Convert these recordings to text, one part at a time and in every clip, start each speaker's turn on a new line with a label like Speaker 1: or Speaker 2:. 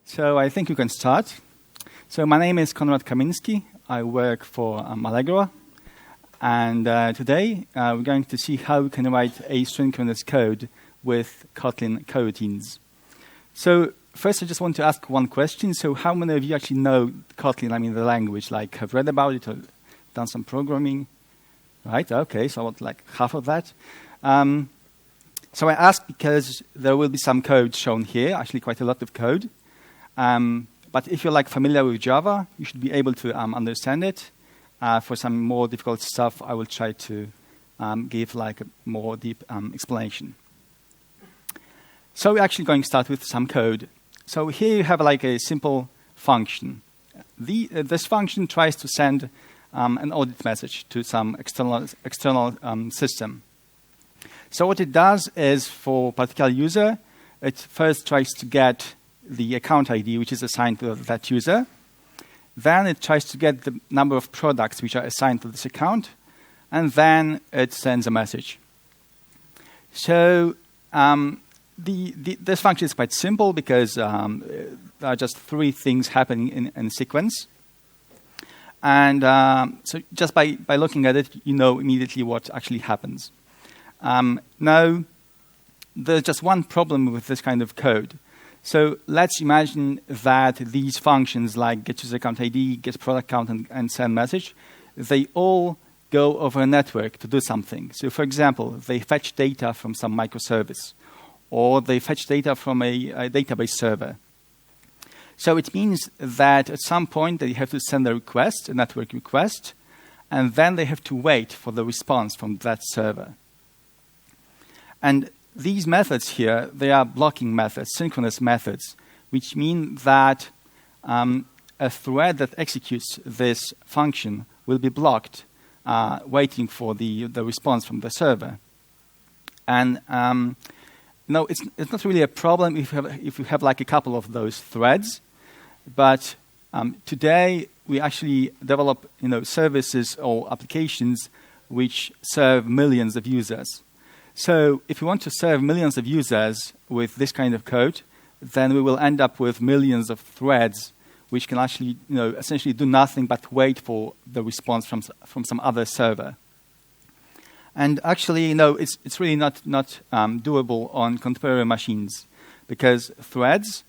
Speaker 1: So I think we can start. So my name is Konrad Kamiński. I work for Allegro. And today we're going to see how we can write asynchronous code with Kotlin coroutines. So first I just want to ask one question. So how many of you actually know Kotlin, the language, like have read about it or done some programming? Right, okay, so about like half of that. So I ask because there will be some code shown here, actually quite a lot of code. But if you're familiar with Java, you should be able to understand it. For some more difficult stuff, I will try to give a more deep explanation. So we're actually going to start with some code. So here you have a simple function. This function tries to send an audit message to some external system. So what it does is, for a particular user, it first tries to get the account ID, which is assigned to that user. Then it tries to get the number of products which are assigned to this account. And then it sends a message. So this function is quite simple because there are just three things happening in sequence. And so just by looking at it, you know immediately what actually happens. Now, there's just one problem with this kind of code. So let's imagine that these functions like get user account ID, get product count, and send message, they all go over a network to do something. So for example, they fetch data from some microservice, or they fetch data from a database server. So it means that at some point they have to send a request, a network request, and then they have to wait for the response from that server. And these methods here, they are blocking methods, synchronous methods, which mean that a thread that executes this function will be blocked, waiting for the response from the server. And no, it's not really a problem if you have a couple of those threads, but today we actually develop services or applications which serve millions of users. So if we want to serve millions of users with this kind of code, then we will end up with millions of threads which can actually essentially do nothing but wait for the response from some other server. And actually, it's really not doable on contemporary machines because threads,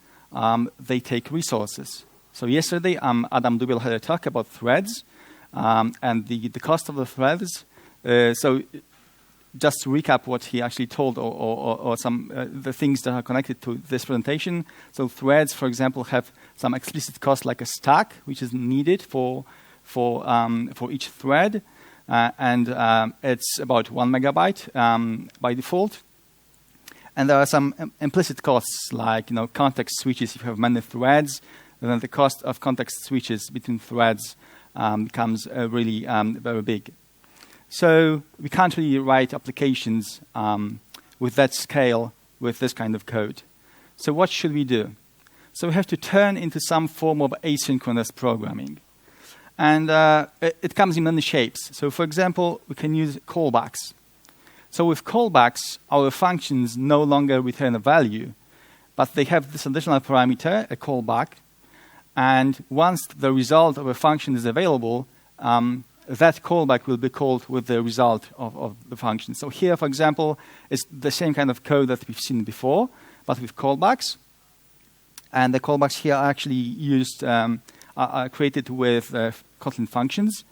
Speaker 1: they take resources. So yesterday, Adam Dubiel had a talk about threads and the cost of the threads. So just to recap what he actually told, or some the things that are connected to this presentation. So threads, for example, have some explicit cost like a stack, which is needed for each thread, and it's about 1 megabyte by default. And there are some implicit costs like context switches. If you have many threads, then the cost of context switches between threads becomes really very big. So we can't really write applications with that scale with this kind of code. So what should we do? So we have to turn into some form of asynchronous programming. And it comes in many shapes. So for example, we can use callbacks. So with callbacks, our functions no longer return a value, but they have this additional parameter, a callback. And once the result of a function is available, that callback will be called with the result of the function. So here, for example, it's the same kind of code that we've seen before, but with callbacks. And the callbacks here are actually used, are created with Kotlin functions.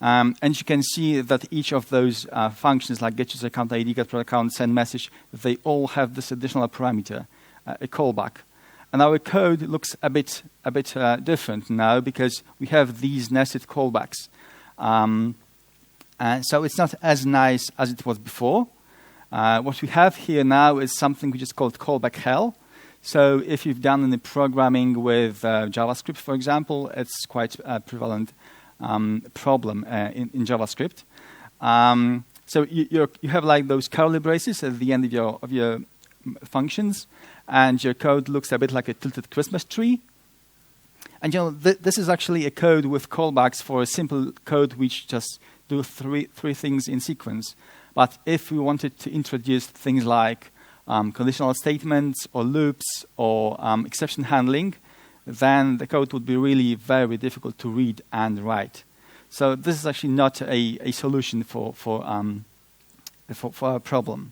Speaker 1: And you can see that each of those functions, like get user account ID, get product count, send message, they all have this additional parameter, a callback. And our code looks a bit different now because we have these nested callbacks. And so it's not as nice as it was before. What we have here now is something which is called callback hell. So if you've done any programming with JavaScript, for example, it's quite a prevalent problem in JavaScript. So you have those curly braces at the end of your functions, and your code looks a bit like a tilted Christmas tree. And this is actually a code with callbacks for a simple code which just do three things in sequence. But if we wanted to introduce things like conditional statements or loops or exception handling, then the code would be really very difficult to read and write. So this is actually not a solution for our problem.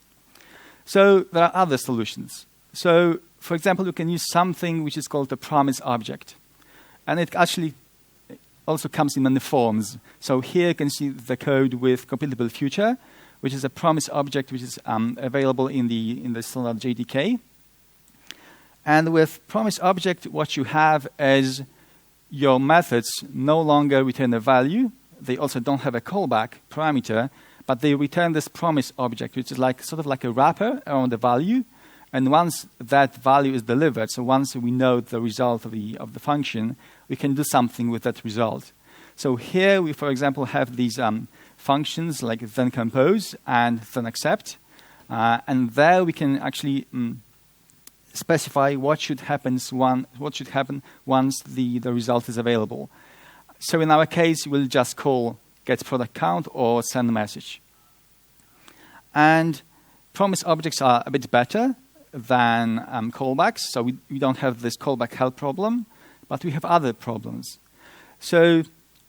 Speaker 1: So there are other solutions. So, for example, you can use something which is called a promise object. And it actually also comes in many forms. So here you can see the code with completable future, which is a promise object which is available in the standard JDK. And with promise object, what you have is your methods no longer return a value. They also don't have a callback parameter, but they return this promise object, which is sort of like a wrapper around the value. And once that value is delivered, so once we know the result of the function, we can do something with that result. So here we, for example, have these functions like then compose and then accept. And there we can actually specify what should happen once the result is available. So in our case, we'll just call get product count or send a message. And promise objects are a bit better than callbacks. So we don't have this callback help problem, but we have other problems. So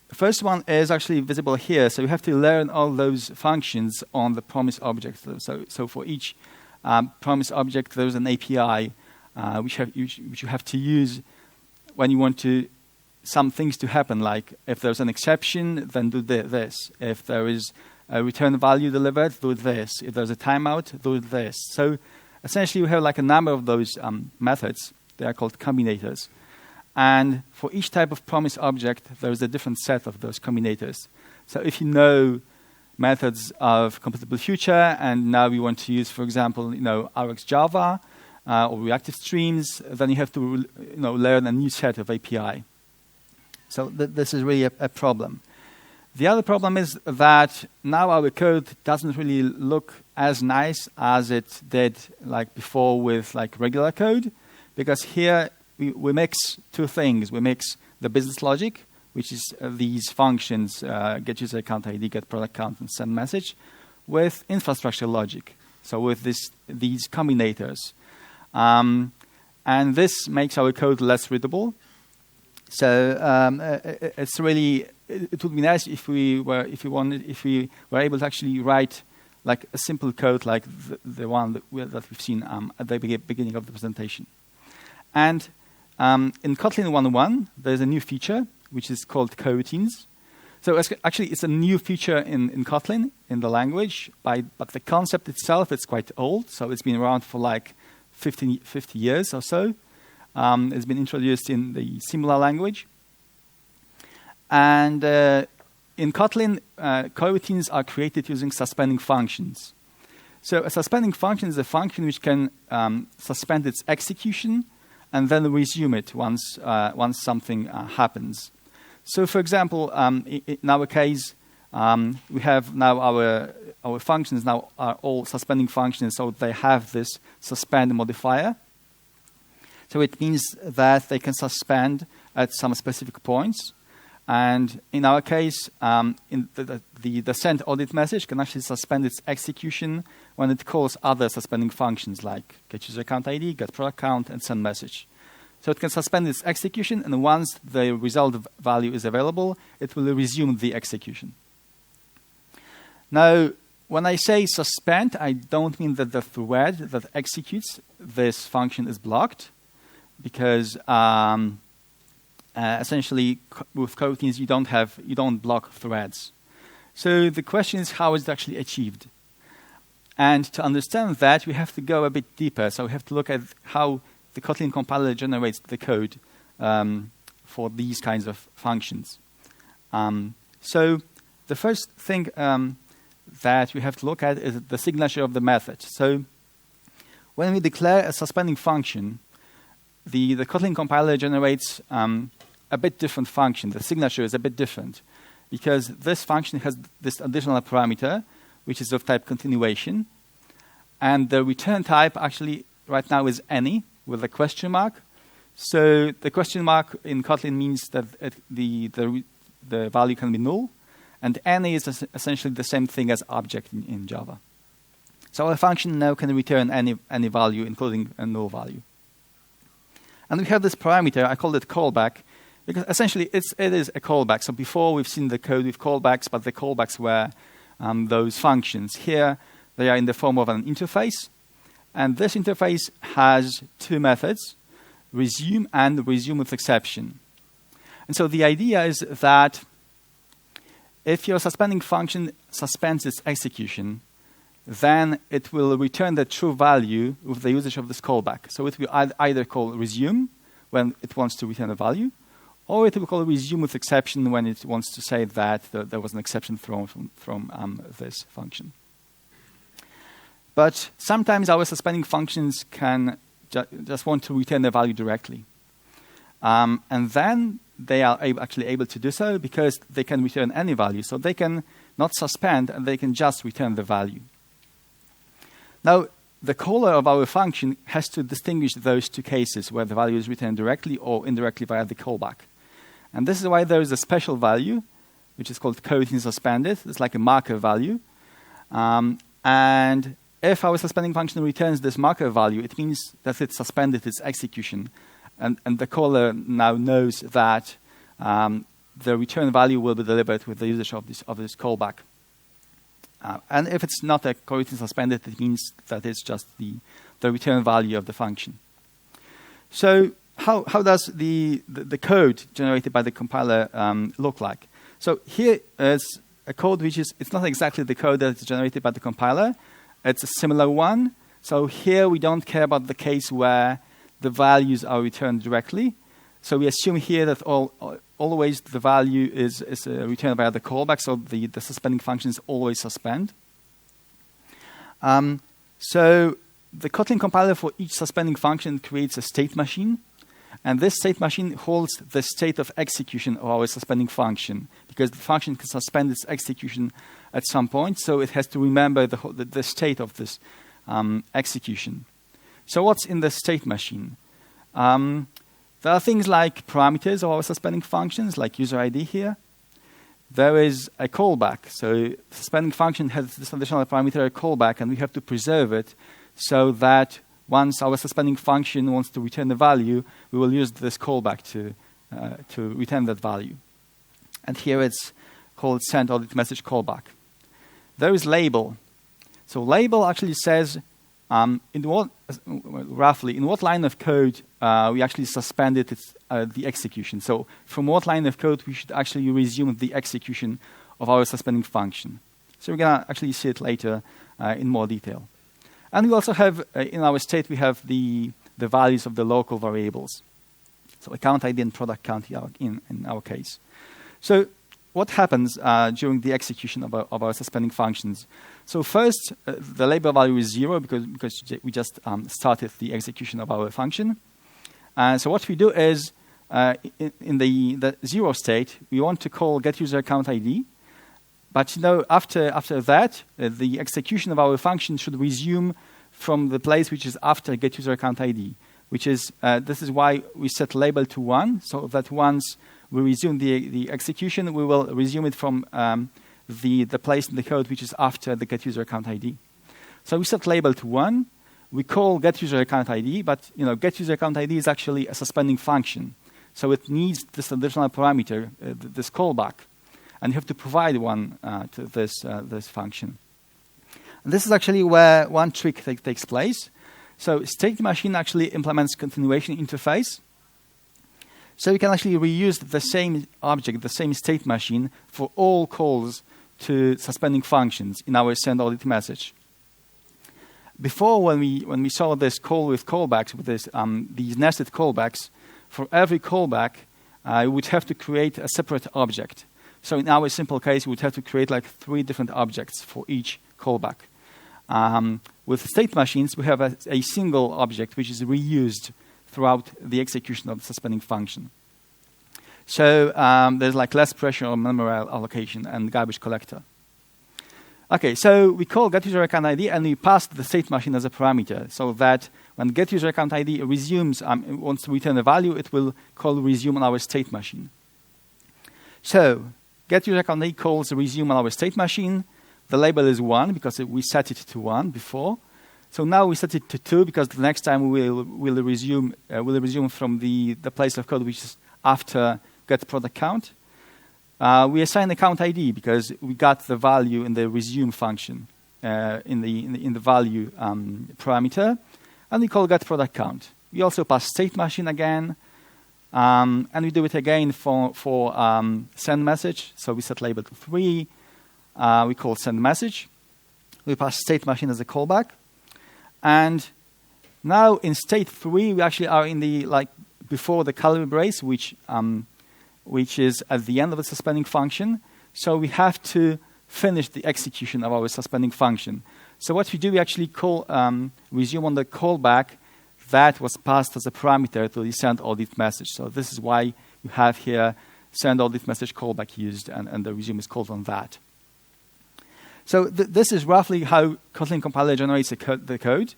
Speaker 1: the first one is actually visible here. So you have to learn all those functions on the promise object. So for each promise object, there's an API which you have to use when you want some things to happen, like if there's an exception, then do this. If there is a return value delivered, do this. If there's a timeout, do this. So essentially, we have a number of those methods. They are called combinators. And for each type of promise object, there's a different set of those combinators. So if you know methods of compatible future, and now we want to use, for example, RxJava or reactive streams, then you have to learn a new set of API. So this is really a problem. The other problem is that now our code doesn't really look as nice as it did before with regular code, because here we mix two things. We mix the business logic, which is these functions, get user account ID, get product count, and send message, with infrastructure logic. So with these combinators. And this makes our code less readable. So it's really, it would be nice if we were able to actually write a simple code like the one that we've seen at the beginning of the presentation. And in Kotlin 1.1, there's a new feature which is called coroutines. So actually, it's a new feature in Kotlin, in the language, but the concept itself is quite old. So it's been around for 50 years or so. It's been introduced in the similar language. And in Kotlin, coroutines are created using suspending functions. So a suspending function is a function which can suspend its execution and then resume it once something happens. So, for example, in our case, we have now our functions now are all suspending functions, so they have this suspend modifier. So it means that they can suspend at some specific points. And in our case, in the send audit message can actually suspend its execution when it calls other suspending functions like get user account ID, get product count, and send message. So it can suspend its execution, and once the result value is available, it will resume the execution. Now, when I say suspend, I don't mean that the thread that executes this function is blocked, because essentially with coroutines you don't block threads. So the question is, how is it actually achieved? And to understand that, we have to go a bit deeper. So we have to look at how the Kotlin compiler generates the code for these kinds of functions. So the first thing that we have to look at is the signature of the method. So when we declare a suspending function, the Kotlin compiler generates a bit different function. The signature is a bit different because this function has this additional parameter, which is of type continuation. And the return type actually right now is any with a question mark. So the question mark in Kotlin means that the value can be null. And any is essentially the same thing as object in Java. So our function now can return any value, including a null value. And we have this parameter, I called it callback, because essentially it is a callback. So before we've seen the code with callbacks, but the callbacks were those functions. Here they are in the form of an interface. And this interface has two methods, resume and resume with exception. And so the idea is that if your suspending function suspends its execution, then it will return the true value with the usage of this callback. So it will either call resume when it wants to return a value, or it will call resume with exception when it wants to say that there was an exception thrown from this function. But sometimes our suspending functions can just want to return the value directly. And then they are actually able to do so because they can return any value. So they can not suspend, and they can just return the value. Now, the caller of our function has to distinguish those two cases where the value is returned directly or indirectly via the callback. And this is why there is a special value, which is called coroutines-suspended. It's like a marker value. And if our suspending function returns this marker value, it means that it suspended its execution. And the caller now knows that the return value will be delivered with the usage of this callback. And if it's not a coroutine suspended, it means that it's just the return value of the function. So how does the code generated by the compiler look like? So here is a code which it's not exactly the code that is generated by the compiler. It's a similar one. So here we don't care about the case where the values are returned directly. So we assume here that always the value is returned via the callback, so the suspending functions always suspend. So the Kotlin compiler for each suspending function creates a state machine, and this state machine holds the state of execution of our suspending function, because the function can suspend its execution at some point, so it has to remember the state of this execution. So what's in the state machine? There are things like parameters of our suspending functions, like user ID here. There is a callback. So the suspending function has this additional parameter, a callback, and we have to preserve it so that once our suspending function wants to return the value, we will use this callback to return that value. And here it's called send audit message callback. There is label. So label actually says in what line of code we actually suspended the execution. So from what line of code we should actually resume the execution of our suspending function. So we're going to actually see it later in more detail. And we also have, in our state, we have the values of the local variables. So account ID and product count in our case. So what happens during the execution of our suspending functions? So first, the label value is 0 because we just started the execution of our function. So what we do is, in the 0 state, we want to call getUserAccountID. But after that, the execution of our function should resume from the place which is after getUserAccountID, which is this is why we set label to 1, so that once we resume the execution, we will resume it from the place in the code which is after the getUserAccountID. So we set label to 1. We call getUserAccountID, but getUserAccountID is actually a suspending function, so it needs this additional parameter, this callback, and you have to provide one to this function. And this is actually where one trick takes place. So state machine actually implements continuation interface. So you can actually reuse the same object, the same state machine, for all calls to suspending functions in our send audit message. Before, when we saw this call with callbacks, with these nested callbacks, for every callback, we would have to create a separate object. So in our simple case, we would have to create like 3 different objects for each callback. With state machines, we have a single object which is reused throughout the execution of the suspending function. So there's like less pressure on memory allocation and garbage collector. Okay, so we call getUserAccountID and we pass the state machine as a parameter, so that when getUserAccountID resumes, wants to return a value, it will call resume on our state machine. So getUserAccountID calls resume on our state machine. The label is 1 because we set it to 1 before. So now we set it to 2 because the next time we'll resume from the place of code which is after get product count. We assign the count ID because we got the value in the resume function in the value parameter, and we call get product count. We also pass state machine again, and we do it again for send message. So we set label to 3. We call send message. We pass state machine as a callback, and now in state 3 we actually are in the before the caliber brace, which is at the end of the suspending function. So we have to finish the execution of our suspending function. So what we do, we actually call resume on the callback that was passed as a parameter to the send audit message. So this is why you have here send audit message callback used, and the resume is called on that. So this is roughly how Kotlin compiler generates the code.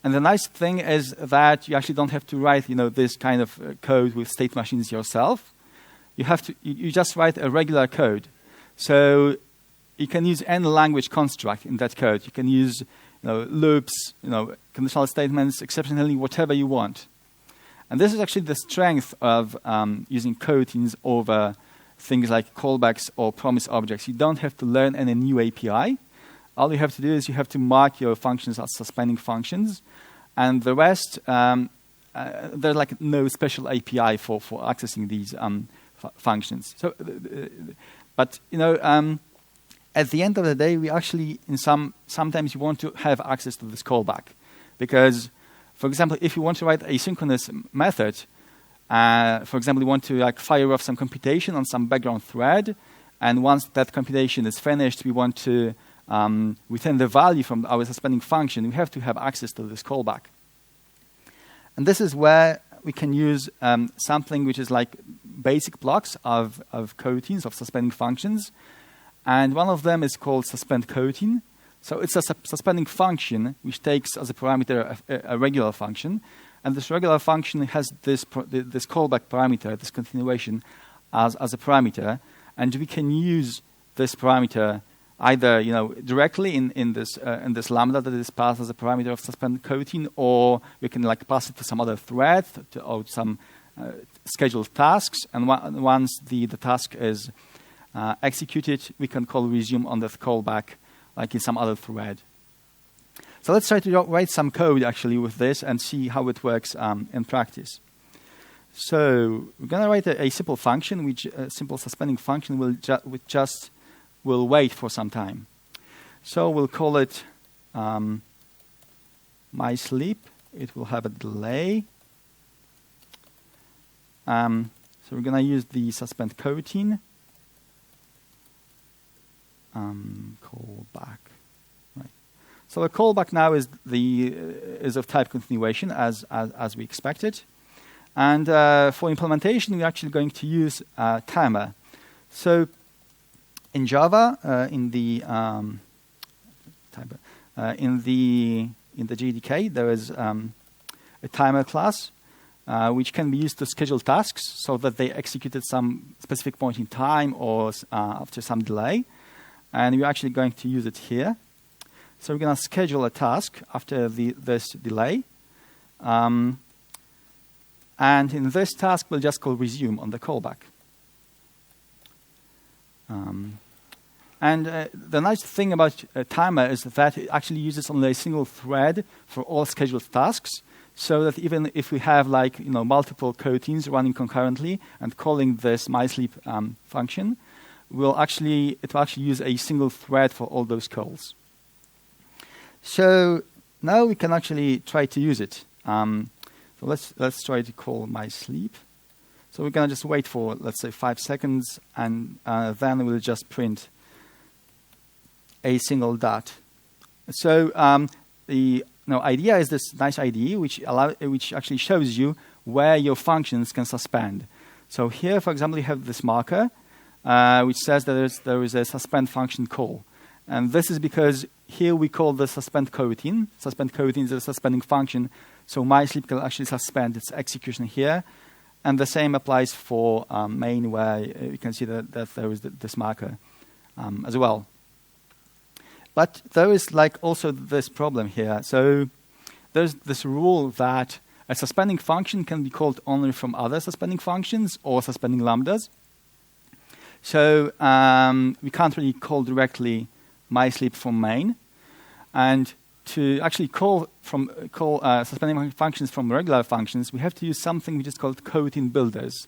Speaker 1: And the nice thing is that you actually don't have to write, this kind of code with state machines yourself. You just write a regular code. So you can use any language construct in that code. You can use loops, conditional statements, exceptionally, whatever you want. And this is actually the strength of using coroutines over things like callbacks or promise objects. You don't have to learn any new API. All you have to do is you have to mark your functions as suspending functions, and the rest, there's no special API for accessing these functions. So, but at the end of the day, we actually sometimes you want to have access to this callback, because, for example, if you want to write a synchronous method, for example, you want to fire off some computation on some background thread, and once that computation is finished, we want to return the value from our suspending function. We have to have access to this callback, and this is where we can use something which is like basic blocks of coroutines, of suspending functions. And one of them is called Suspend Coding. So it's a suspending function which takes as a parameter a regular function. And this regular function has this callback parameter, this continuation, as a parameter. And we can use this parameter either directly in this lambda that is passed as a parameter of suspend coding, or we can pass it to some other thread or some scheduled tasks. And once the task is executed, we can call resume on the callback in some other thread. So let's try to write some code actually with this and see how it works in practice. So we're going to write a simple function, which a simple suspending function will wait for some time. So we'll call it mySleep. It will have a delay. So we're going to use the suspend coroutine. Callback. Right. So the callback now is of type continuation as we expected, and for implementation we're actually going to use timer. So in Java, in the JDK, there is a timer class which can be used to schedule tasks so that they execute at some specific point in time or after some delay. And we're actually going to use it here. So we're going to schedule a task after this delay. And in this task, we'll just call resume on the callback. And the nice thing about a timer is that it actually uses only a single thread for all scheduled tasks, so that even if we have multiple coroutines running concurrently and calling this mySleep function, it will actually use a single thread for all those calls. So now we can actually try to use it. So let's try to call mySleep. So we're going to just wait for, let's say, 5 seconds, and then we'll just print a single dot. So the idea is this nice IDE which actually shows you where your functions can suspend. So here, for example, you have this marker which says that there is a suspend function call. And this is because here we call the suspend coroutine. Suspend coroutine is a suspending function, so mySleep can actually suspend its execution here. And the same applies for main, where you can see that there is this marker as well. But there is like also this problem here. So there's this rule that a suspending function can be called only from other suspending functions or suspending lambdas. So we can't really call directly mySleep from main. And to actually call suspending functions from regular functions, we have to use something which is called coroutine builders.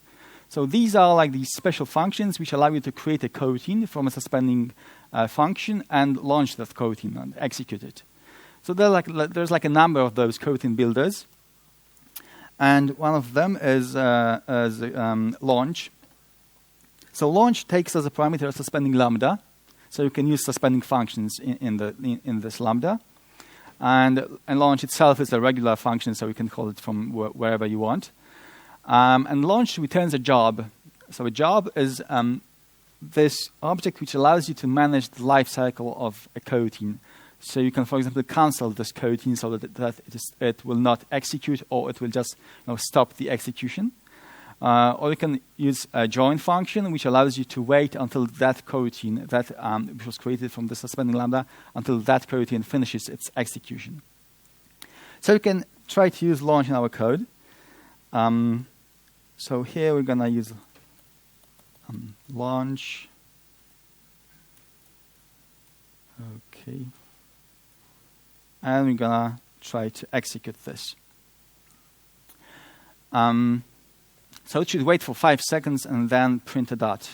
Speaker 1: So these are like these special functions which allow you to create a coroutine from a suspending function and launch that coroutine and execute it. So there's like a number of those coroutine builders. And one of them is launch. So launch takes as a parameter a suspending lambda. So you can use suspending functions in this lambda. And launch itself is a regular function, so you can call it from wherever you want. And launch returns a job. So a job is this object which allows you to manage the life cycle of a coroutine. So you can, for example, cancel this coroutine so that it will not execute, or it will just stop the execution. Or you can use a join function, which allows you to wait until that coroutine which was created from the suspending lambda, until that coroutine finishes its execution. So you can try to use launch in our code. So here we're going to use launch. Okay. And we're going to try to execute this. So it should wait for 5 seconds and then print a dot.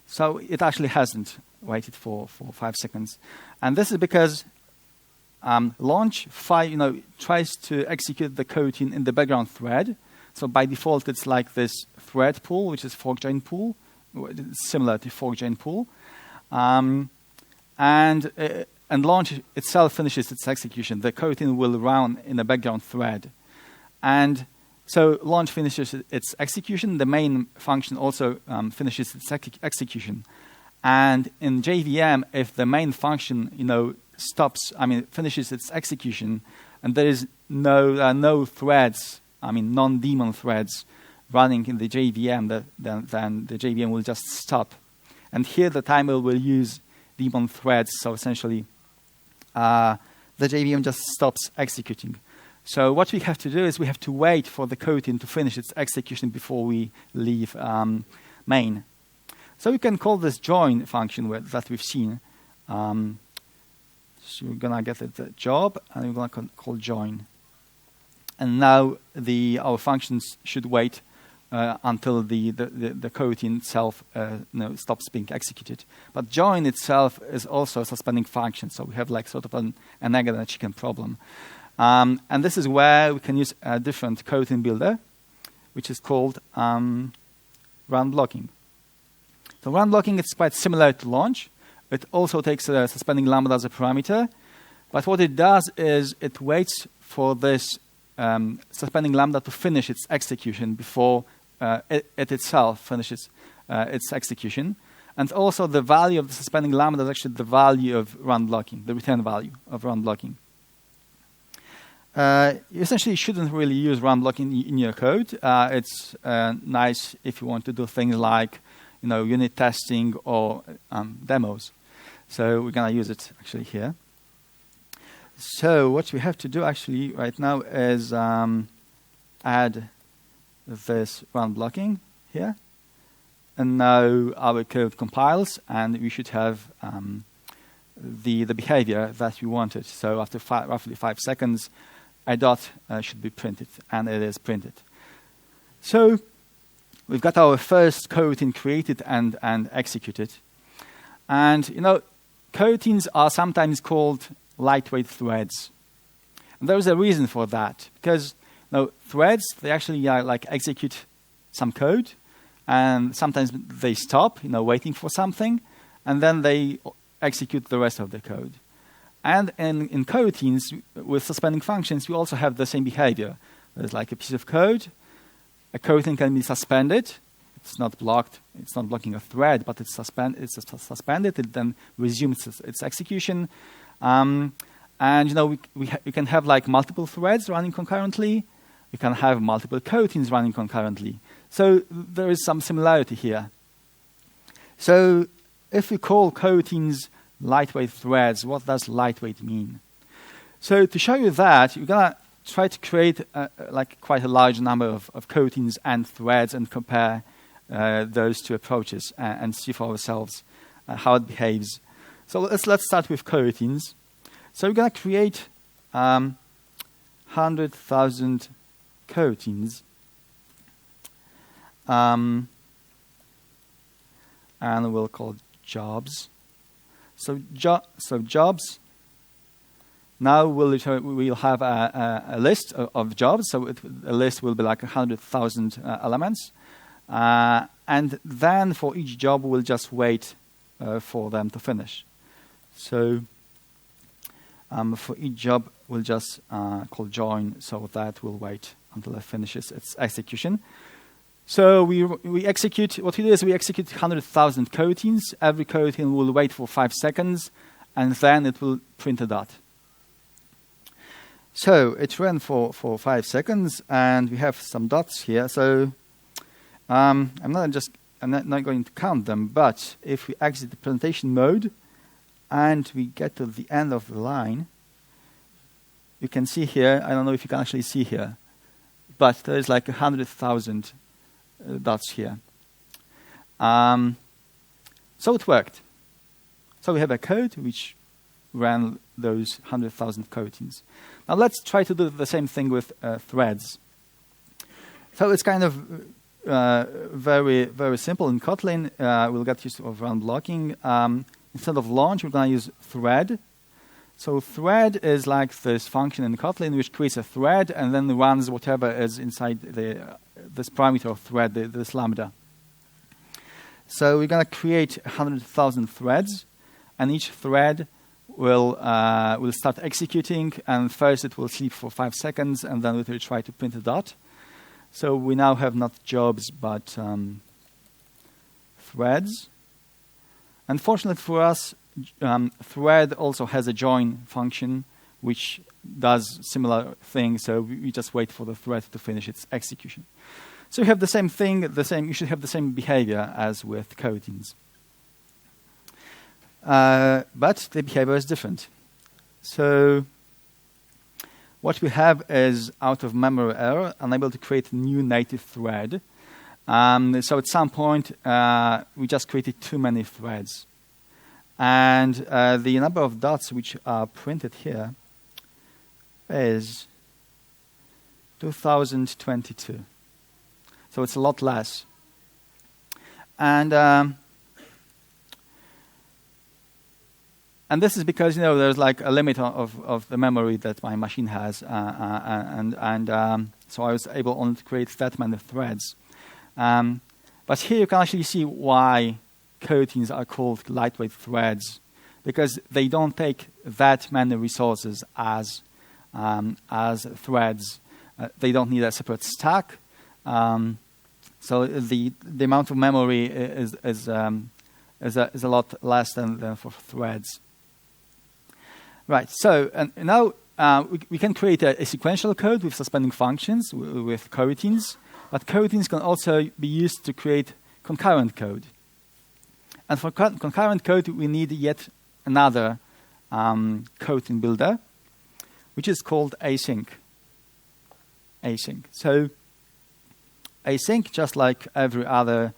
Speaker 1: So it actually hasn't waited for 5 seconds. And this is because launch tries to execute the coroutine in the background thread. So by default, it's like this thread pool, which is fork join pool, similar to fork join pool. And launch itself finishes its execution. The coroutine will run in a background thread. And so launch finishes its execution. The main function also finishes its execution. And in JVM, if the main function finishes its execution, and there is no threads, non-daemon threads running in the JVM, then the JVM will just stop. And here the timer will use daemon threads. So essentially, the JVM just stops executing. So what we have to do is we have to wait for the coroutine to finish its execution before we leave main. So we can call this join function that we've seen. So we're going to get the job, and we're going to call join. And now our functions should wait until the coroutine itself stops being executed. But join itself is also a suspending function, so we have like sort of an egg and a chicken problem. And this is where we can use a different coroutine builder, which is called RunBlocking. So RunBlocking is quite similar to launch. It also takes a suspending lambda as a parameter. But what it does is it waits for this suspending lambda to finish its execution before it itself finishes its execution. And also the value of the suspending lambda is actually the value of RunBlocking, the return value of RunBlocking. You essentially shouldn't really use RunBlocking in your code. It's nice if you want to do things like unit testing or demos. So we're going to use it actually here. So what we have to do actually right now is add this RunBlocking here. And now our code compiles, and we should have the behavior that we wanted. So after roughly 5 seconds, a dot should be printed, and it is printed. So we've got our first coroutine created and executed. And coroutines are sometimes called lightweight threads. And there's a reason for that, because threads, they actually execute some code, and sometimes they stop, waiting for something, and then they execute the rest of the code. And in coroutines with suspending functions, we also have the same behavior. There's like a piece of code. A coroutine can be suspended. It's not blocked. It's not blocking a thread, but it's suspended. It then resumes its execution. And we can have like multiple threads running concurrently. We can have multiple coroutines running concurrently. So there is some similarity here. So if we call coroutines lightweight threads. What does lightweight mean? So to show you that, we're going to try to create like quite a large number of coroutines and threads and compare those two approaches and see for ourselves how it behaves. So let's start with coroutines. So we're going to create 100,000 coroutines. And we'll call it jobs. So jobs. Now we'll have a list of jobs. So a list will be like 100,000 elements. And then for each job, we'll just wait for them to finish. So for each job, we'll just call join, so that will wait until it finishes its execution. So we execute, what we do is we execute 100,000 coroutines. Every coroutine will wait for 5 seconds, and then it will print a dot. So it ran for 5 seconds, and we have some dots here. So I'm not going to count them, but if we exit the presentation mode and we get to the end of the line, you can see here, I don't know if you can actually see here, but there's like 100,000 dots here. So it worked. So we have a code which ran those 100,000 coroutines. Now let's try to do the same thing with threads. So it's kind of very, very simple. In Kotlin, we'll get used to RunBlocking. Instead of launch, we're going to use thread. So thread is like this function in Kotlin which creates a thread and then runs whatever is inside this parameter of thread, this lambda. So we're going to create 100,000 threads, and each thread will start executing, and first it will sleep for 5 seconds, and then it will try to print a dot. So we now have not jobs, but threads. Unfortunately for us, thread also has a join function, which does similar thing. So we just wait for the thread to finish its execution. So you have the same thing. You should have the same behavior as with coroutines. But the behavior is different. So what we have is out-of-memory error, unable to create a new native thread. So at some point, we just created too many threads. And the number of dots which are printed here is 2022. So it's a lot less. And this is because there's like a limit of the memory that my machine has, so I was able only to create that many threads. But here you can actually see why coroutines are called lightweight threads, because they don't take that many resources as threads. They don't need a separate stack. So the amount of memory is a lot less than for threads. Right. So now we can create a sequential code with suspending functions with coroutines, but coroutines can also be used to create concurrent code. And for concurrent code, we need yet another coroutine builder, which is called Async. So Async, just like every other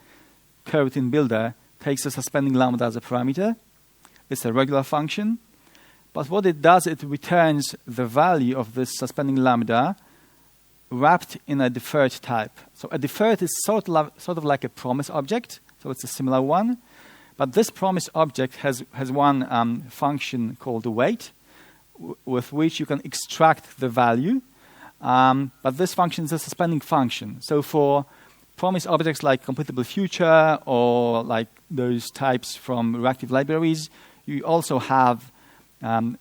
Speaker 1: coroutine builder, takes a suspending lambda as a parameter. It's a regular function. But what it does, it returns the value of this suspending lambda wrapped in a deferred type. So a deferred is sort of like a promise object. So it's a similar one. But this promise object has one function called wait, with which you can extract the value. But this function is a suspending function. So for promise objects like completable future or like those types from reactive libraries, you also have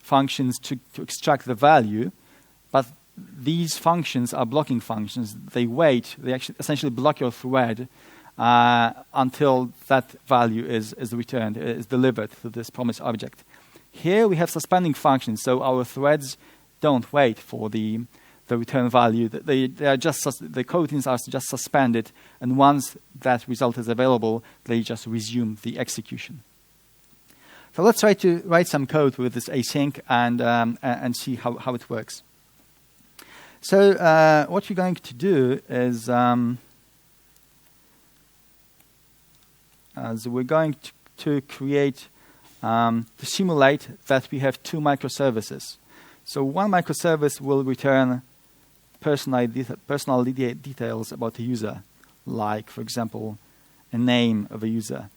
Speaker 1: functions to extract the value. But these functions are blocking functions. They wait. They actually essentially block your thread until that value is returned, is delivered to this promise object. Here we have suspending functions, so our threads don't wait for the return value. They are just the coroutines are just suspended, and once that result is available, they just resume the execution. So let's try to write some code with this async and see how it works. So what we're going to do is so we're going to create to simulate that we have two microservices. So one microservice will return personal details about the user, like, for example, a name of a user.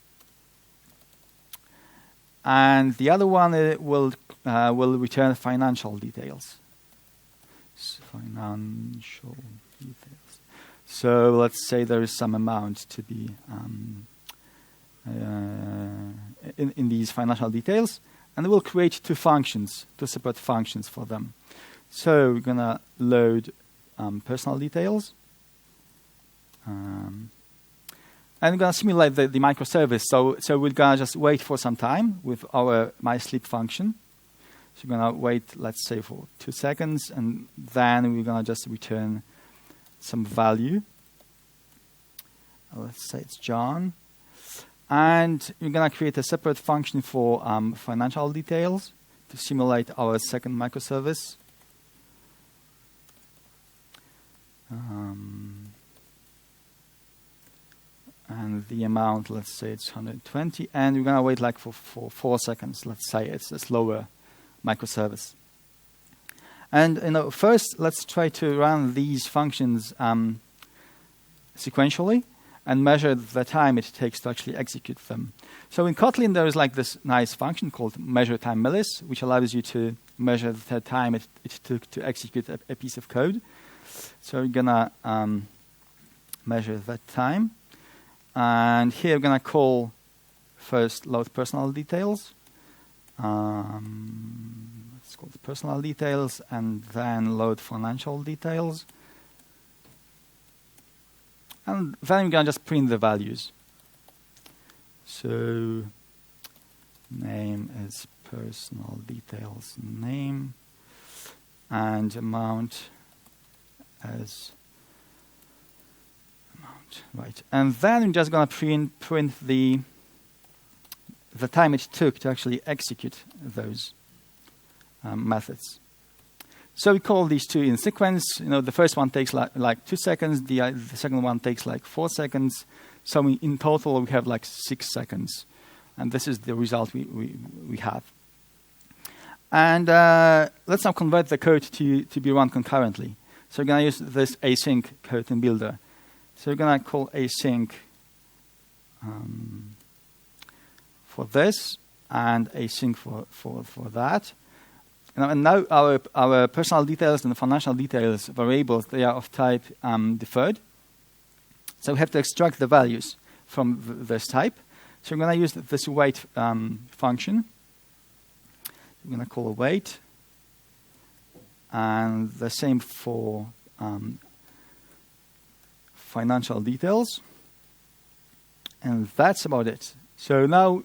Speaker 1: And the other one will return financial details. Financial details. So let's say there is some amount to be in these financial details, and we'll create two separate functions for them. So we're gonna load personal details, and we're gonna simulate the microservice. So we're gonna just wait for some time with our mySleep function. So we're gonna wait, let's say, for 2 seconds, and then we're gonna just return some value. Let's say it's John. And we're going to create a separate function for financial details to simulate our second microservice. And the amount, let's say it's 120. And we're going to wait like for 4 seconds. Let's say it's a slower microservice. And first, let's try to run these functions sequentially and measure the time it takes to actually execute them. So in Kotlin, there is like this nice function called measure time millis, which allows you to measure the time it took to execute a piece of code. So we're gonna measure that time. And here we're gonna call first load personal details. Let's call it personal details, and then load financial details. And then we're going to just print the values. So name is personal details name, and amount as amount. Right. And then we're just going to print the time it took to actually execute those methods. So we call these two in sequence. The first one takes like 2 seconds. The second one takes like 4 seconds. So in total, we have like 6 seconds. And this is the result we have. And let's now convert the code to be run concurrently. So we're going to use this async coroutine builder. So we're going to call async for this and async for that. And now our personal details and the financial details variables, they are of type deferred. So we have to extract the values from this type. So we're going to use this wait function. We're going to call wait. And the same for financial details. And that's about it. So now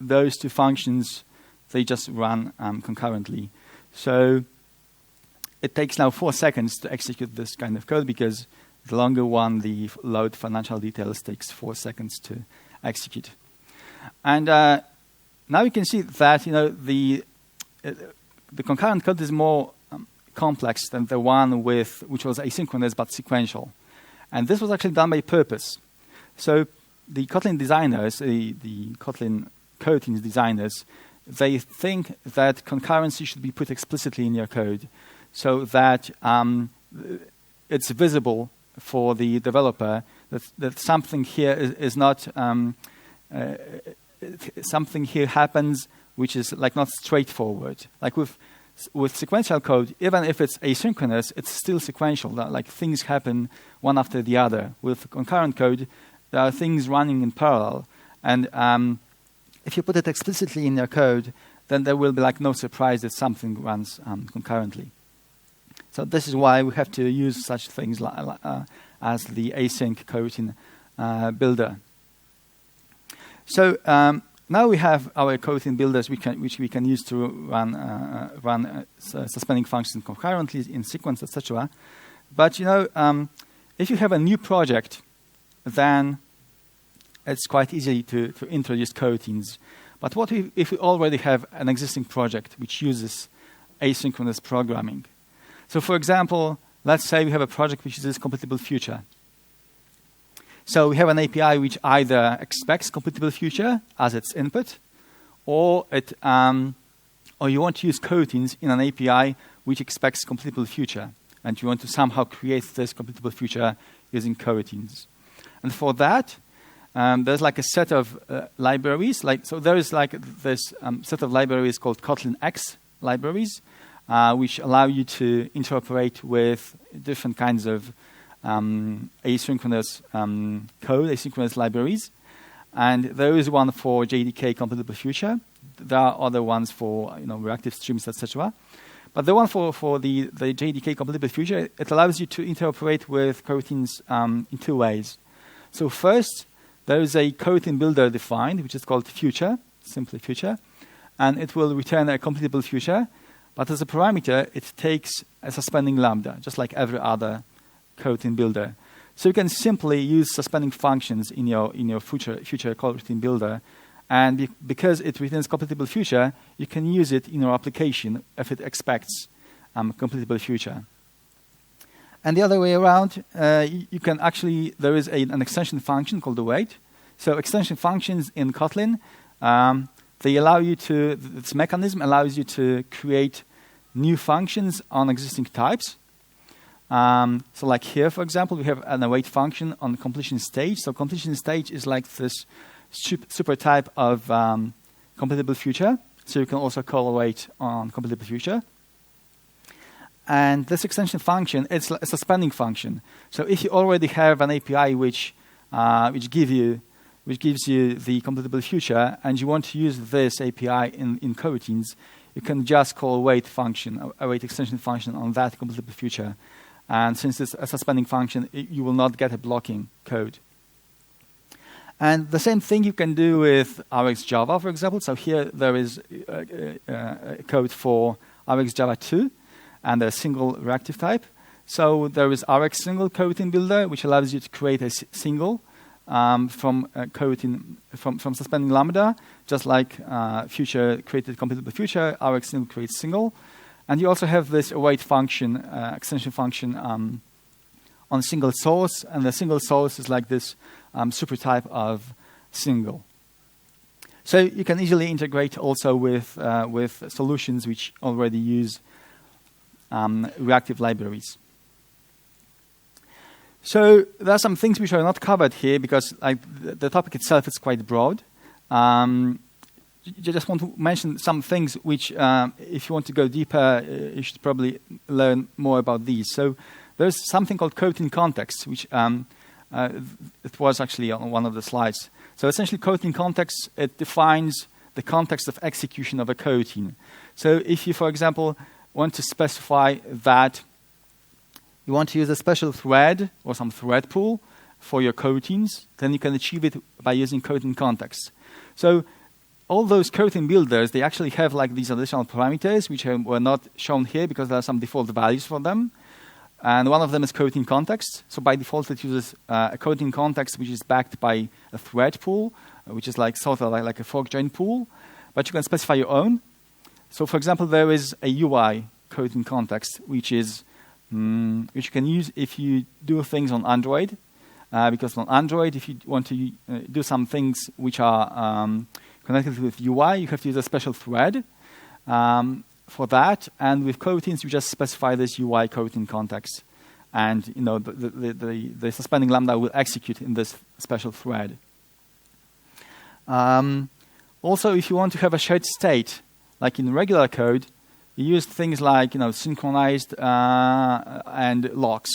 Speaker 1: those two functions, they just run concurrently. So it takes now 4 seconds to execute this kind of code, because the longer one, the load financial details, takes 4 seconds to execute. And now you can see that the concurrent code is more complex than the one which was asynchronous but sequential. And this was actually done by purpose. So the Kotlin designers, the Kotlin coroutines designers, they think that concurrency should be put explicitly in your code so that it's visible for the developer that something here is not something here happens which is like not straightforward. Like with sequential code, even if it's asynchronous, it's still sequential. Like things happen one after the other. With concurrent code, there are things running in parallel, and if you put it explicitly in your code, then there will be like no surprise that something runs concurrently. So this is why we have to use such things as the async coroutine builder. So now we have our coroutine builders which we can use to run suspending functions concurrently in sequence, etc. But if you have a new project, then it's quite easy to introduce coroutines. But what if we already have an existing project which uses asynchronous programming? So for example, let's say we have a project which uses completable future. So we have an API which either expects completable future as its input, or you want to use coroutines in an API which expects completable future, and you want to somehow create this completable future using coroutines. And for that, there's like a set of libraries. So there is like this set of libraries called Kotlin X libraries, which allow you to interoperate with different kinds of asynchronous code, asynchronous libraries. And there is one for JDK completable future. There are other ones for reactive streams, etc. But the one for the JDK completable future, it allows you to interoperate with coroutines in two ways. So first, there is a coroutine builder defined, which is called future, simply future, and it will return a completable future. But as a parameter, it takes a suspending lambda, just like every other coroutine builder. So you can simply use suspending functions in your future coroutine builder, and because it returns completable future, you can use it in your application if it expects completable future. And the other way around, you can actually, there is an extension function called await. So extension functions in Kotlin, they allow you to, this mechanism allows you to create new functions on existing types. So like here, for example, we have an await function on completion stage. So completion stage is like this super type of completable future. So you can also call await on completable future. And this extension function, it's a suspending function. So if you already have an API which gives you the completable future, and you want to use this API in coroutines, you can just call await function, await extension function on that completable future. And since it's a suspending function, you will not get a blocking code. And the same thing you can do with RxJava, for example. So here there is code for RxJava 2 and a single reactive type. So there is Rx single coroutine builder, which allows you to create a single from coroutine from suspending lambda, just like future created completable future. Rx single creates single. And you also have this await function, extension function on single source, and the single source is like this super type of single. So you can easily integrate also with solutions which already use reactive libraries. So there are some things which are not covered here because the topic itself is quite broad. I just want to mention some things which, if you want to go deeper, you should probably learn more about these. So there's something called coroutine context, which it was actually on one of the slides. So essentially, coroutine context, it defines the context of execution of a coroutine. So if you, for example, want to specify that you want to use a special thread or some thread pool for your coroutines, then you can achieve it by using coroutine context. So all those coroutine builders, they actually have like these additional parameters which were not shown here because there are some default values for them. And one of them is coroutine context. So by default, it uses a coroutine context which is backed by a thread pool, which is like sort of like a fork join pool. But you can specify your own. So for example, there is a UI coroutine context which you can use if you do things on Android. Because on Android, if you want to do some things which are connected with UI, you have to use a special thread for that. And with coroutines, you just specify this UI coroutine context, and the suspending lambda will execute in this special thread. Also, if you want to have a shared state, like in regular code, you use things like synchronized and locks.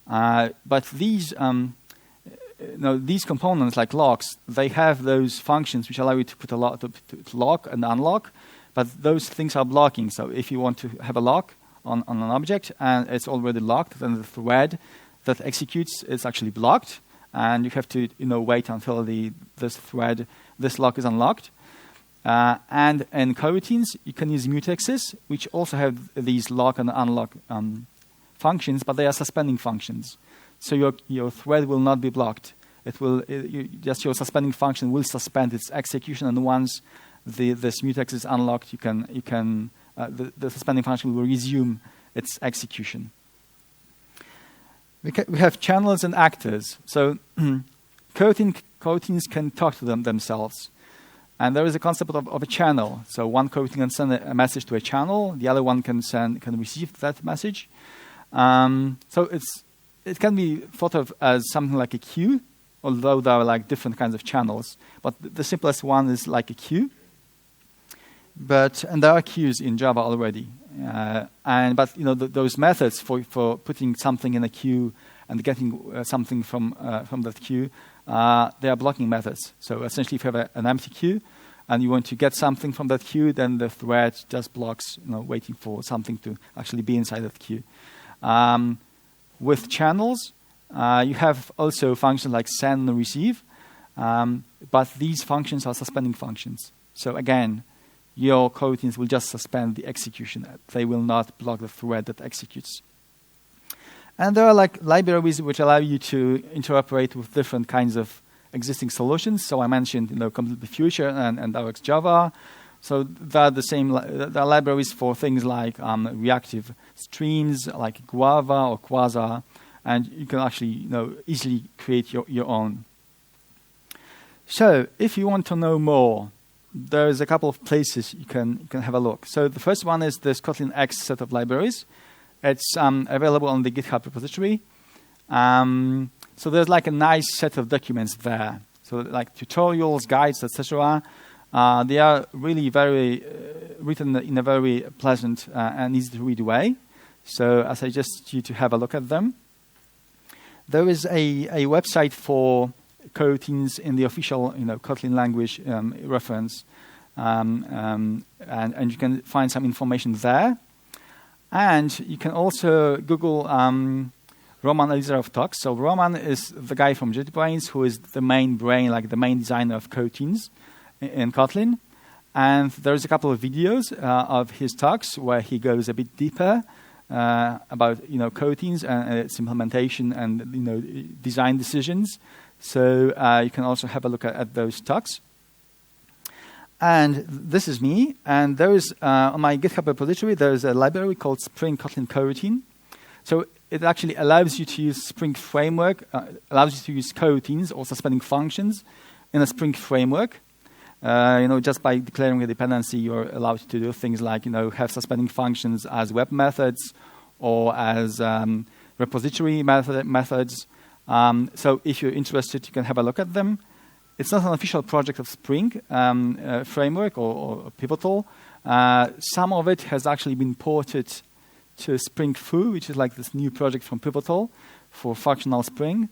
Speaker 1: But these these components like locks, they have those functions which allow you to put a lock, to lock and unlock, but those things are blocking. So if you want to have a lock on an object and it's already locked, then the thread that executes is actually blocked, and you have to wait until this lock is unlocked. And in coroutines, you can use mutexes, which also have these lock and unlock functions, but they are suspending functions. So your thread will not be blocked just your suspending function will suspend its execution, and once this mutex is unlocked, the suspending function will resume its execution. We have channels and actors. So coroutines can talk to themselves. And there is a concept of a channel. So one coroutine can send a message to a channel. The other one can receive that message. So it can be thought of as something like a queue, although there are like different kinds of channels. But the simplest one is like a queue. And there are queues in Java already. But those methods for putting something in a queue and getting something from that queue, they are blocking methods. So essentially, if you have an empty queue and you want to get something from that queue, then the thread just blocks, waiting for something to actually be inside that queue. With channels, you have also functions like send and receive, but these functions are suspending functions. So again, your coroutines will just suspend the execution. They will not block the thread that executes. And there are like libraries which allow you to interoperate with different kinds of existing solutions. So I mentioned, Complete the Future and RxJava. So there are there are libraries for things like reactive streams, like Guava or Quasar, and you can actually, easily create your own. So if you want to know more, there's a couple of places you can have a look. So the first one is this Kotlin X set of libraries. It's available on the GitHub repository. So there's like a nice set of documents there. So like tutorials, guides, etc. They are really very written in a very pleasant and easy to read way. So I suggest you to have a look at them. There is a website for coroutines in the official Kotlin language reference, and you can find some information there. And you can also Google Roman Elizarov talks. So Roman is the guy from JetBrains who is the main brain, like the main designer of coroutines in Kotlin. And there's a couple of videos of his talks where he goes a bit deeper about coroutines and its implementation and design decisions. So you can also have a look at those talks. And this is me. And there is on my GitHub repository there is a library called Spring Kotlin Coroutine. So it actually allows you to use Spring framework, allows you to use coroutines or suspending functions in a Spring framework. Just by declaring a dependency, you're allowed to do things like have suspending functions as web methods or as repository methods. So if you're interested, you can have a look at them. It's not an official project of Spring framework or Pivotal. Some of it has actually been ported to Spring Foo, which is like this new project from Pivotal for functional Spring.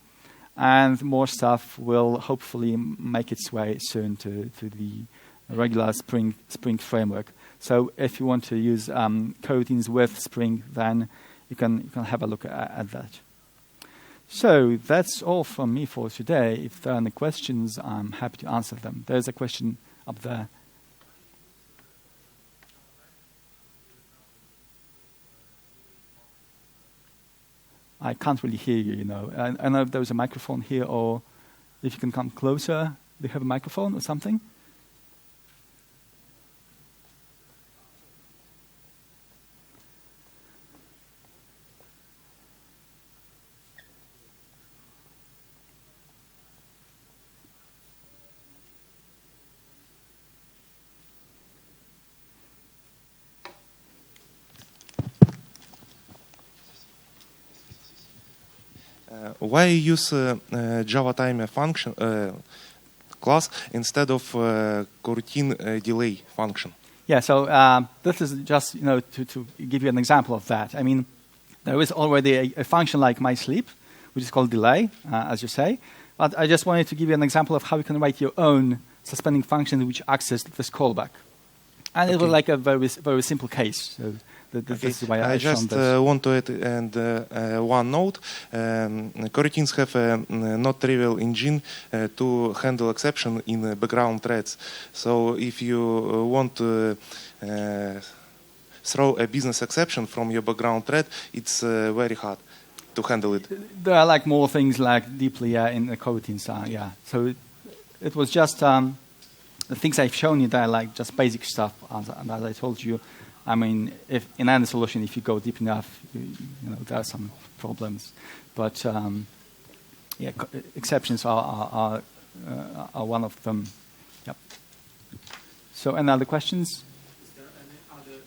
Speaker 1: And more stuff will hopefully make its way soon to the regular Spring framework. So if you want to use coroutines with Spring, then you can have a look at that. So that's all from me for today. If there are any questions, I'm happy to answer them. There's a question up there. I can't really hear you, I don't know if there's a microphone here or if you can come closer. Do you have a microphone or something?
Speaker 2: Why use Java timer function class instead of coroutine delay function?
Speaker 1: Yeah, so this is just to give you an example of that. I mean, there is already a function like mySleep, which is called delay, as you say. But I just wanted to give you an example of how you can write your own suspending function which access this callback. And it was like a very, very simple case. So this is why
Speaker 2: I just want to add one note. Coroutines have a not trivial engine to handle exception in background threads. So if you want to throw a business exception from your background thread, it's very hard. to handle it.
Speaker 1: There are like more things like deeply in the coroutines. Yeah. So it was just the things I've shown you there, like just basic stuff. And as I told you, I mean, if in any solution, if you go deep enough, you know there are some problems. But yeah, exceptions are one of them. Yep. So, any other questions?
Speaker 3: Is there any other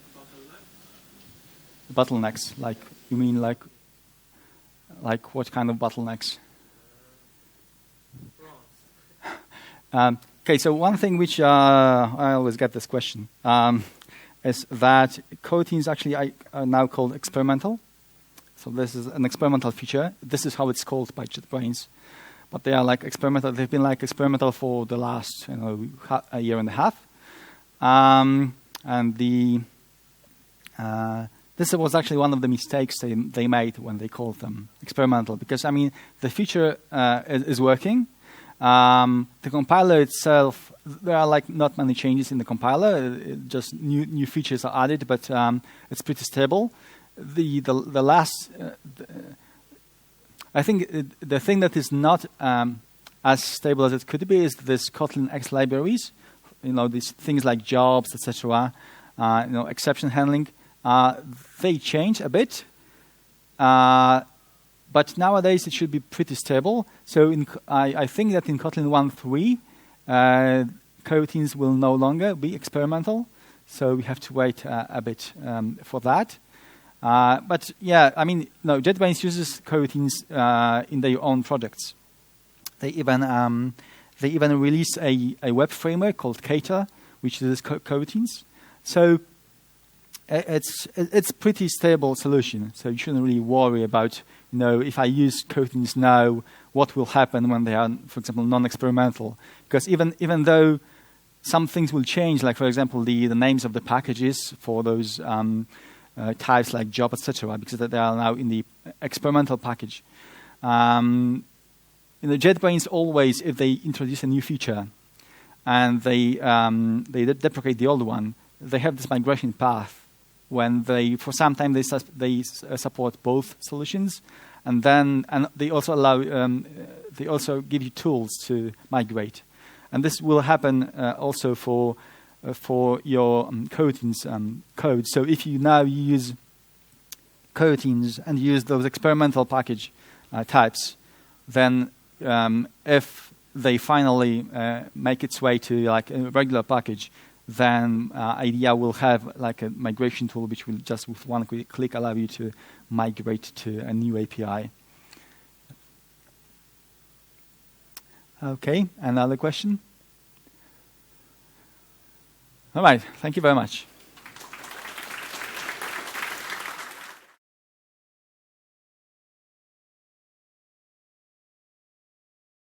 Speaker 3: bottleneck?
Speaker 1: Bottlenecks, like you mean like what kind of bottlenecks? Okay, so one thing which I always get this question is that coroutines actually are now called experimental. So this is an experimental feature. This is how it's called by JetBrains. But they are like experimental. They've been like experimental for the last a year and a half. And this was actually one of the mistakes they made when they called them experimental. Because, I mean, the feature is working. The compiler itself, there are like not many changes in the compiler. Just new features are added, but it's pretty stable. The last, I think the thing that is not as stable as it could be is this Kotlin X libraries. You know, these things like jobs, etc. Exception handling. They change a bit, but nowadays it should be pretty stable. So I think that in Kotlin 1.3, coroutines will no longer be experimental. So we have to wait a bit for that. But yeah, I mean, no, JetBrains uses coroutines in their own projects. They even released a web framework called Cater, which uses coroutines. So it's pretty stable solution. So you shouldn't really worry about, if I use coroutines now, what will happen when they are, for example, non-experimental. Because even though some things will change, like for example the names of the packages for those types like job, etc., because they are now in the experimental package. JetBrains always, if they introduce a new feature and they deprecate the old one, they have this migration path when for some time they support both solutions, and they also allow they also give you tools to migrate, and this will happen also for your coroutines code. So if you now use coroutines and use those experimental package types, then if they finally make its way to like a regular package, then IDEA will have like a migration tool which will just with one click allow you to migrate to a new API. Okay, another question? All right, thank you very much.